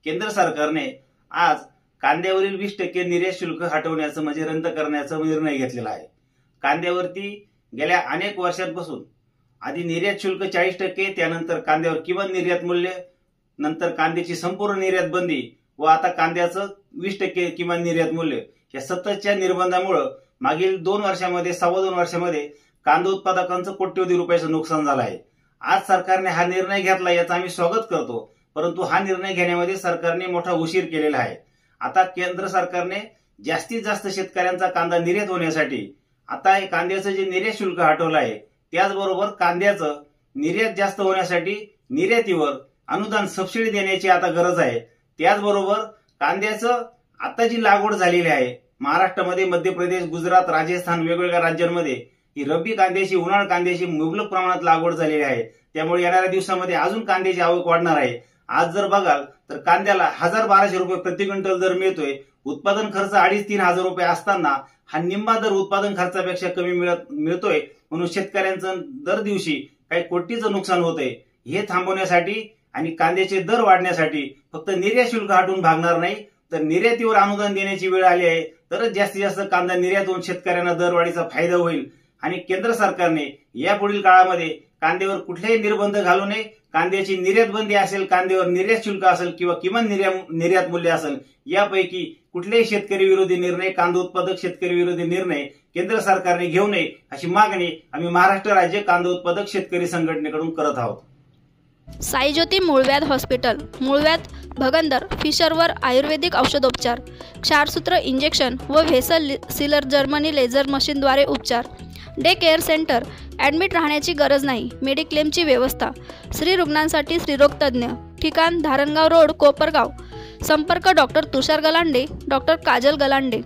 केंद्र सरकारने आज कांद्यावरील 20% निर्यात शुल्क हटवण्याचं म्हणजे रद्द करण्याचा निर्णय घेतलेला आहे। कांद्यावरती गेल्या अनेक वर्षांपासून आधी निर्यात शुल्क 40%, त्यानंतर कांद्यावर किमान निर्यात मूल्य, नंतर कांद्याची संपूर्ण निर्यात बंदी व आता कांद्याचं 20% किमान निर्यात मूल्य या सततच्या निर्बंधामुळे मागील 2 वर्षांमध्ये 2.25 वर्षांमध्ये कांदा उत्पादकांचं कोट्यवधी रुपयाचं नुकसान झालं आहे। आज सरकारने हा निर्णय घेतला याचं आम्ही स्वागत करतो, परंतु हा निर्णय घेण्यामध्ये सरकारने मोठा उशीर केलेला आहे। आता केंद्र सरकारने जास्तीत जास्त शेतकऱ्यांचा कांदा निर्यात होण्यासाठी आता हे कांद्याचं जे निर्यात शुल्क हटवलं आहे, त्याचबरोबर कांद्याचं निर्यात जास्त होण्यासाठी निर्यातीवर अनुदान सबसिडी देण्याची आता गरज आहे। त्याचबरोबर कांद्याचं आता जी लागवड झालेली आहे महाराष्ट्रामध्ये, मध्य प्रदेश, गुजरात, राजस्थान वेगवेगळ्या राज्यांमध्ये ही रब्बी कांद्याची, उन्हाळ कांद्याची मुबलक प्रमाणात लागवड झालेली आहे। त्यामुळे येणाऱ्या दिवसामध्ये अजून कांद्याची आवक वाढणार आहे। आज जर बघाल तर कांद्याला 1000-1200 रुपये प्रति क्विंटल दर मिळतोय। उत्पादन खर्च 2500-3000 हजार रुपये असताना हा निम्मा दर उत्पादन खर्चापेक्षा कमी मिळतोय, म्हणून शेतकऱ्यांचं दर दिवशी काही कोटीचं नुकसान होतंय। हे थांबवण्यासाठी आणि कांद्याचे दर वाढण्यासाठी फक्त निर्यात शुल्क हटवून भागणार नाही, तर निर्यातीवर अनुदान देण्याची वेळ आली आहे, तरच जास्तीत जास्त कांदा निर्यात होऊन शेतकऱ्यांना दरवाढीचा फायदा होईल। आणि केंद्र सरकारने यापुढील काळामध्ये कांद्यावर कुठलेही निर्बंध घालू नये। कांद्याची निर्यात बंदी असेल, कांद्यावर निर्यात शुल्क असेल किंवा किमान निर्यात मूल्य असेल, यापैकी कुठलेही शेतकरी विरोधी निर्णय, कांदा उत्पादक शेतकरी विरोधी निर्णय केंद्र सरकारने घेऊ नये अशी मागणी आम्ही महाराष्ट्र राज्य कांदा उत्पादक शेतकरी संघटनेकडून करत आहोत। साईज्योती मूळव्याध हॉस्पिटल, मूळव्याध, भगंदर, फिशरवर आयुर्वेदिक औषधोपचार, क्षारसूत्र इंजेक्शन व व्हेसल सीलर जर्मनी लेझर मशीनद्वारे उपचार, डे केअर सेंटर, ॲडमिट राहण्याची गरज नाही, मेडिक्लेमची व्यवस्था, स्त्री रुग्णांसाठी स्त्रीरोग तज्ज्ञ, ठिकाण धारणगाव रोड, कोपरगाव, संपर्क डॉक्टर तुषार गलांडे, डॉक्टर काजल गलांडे।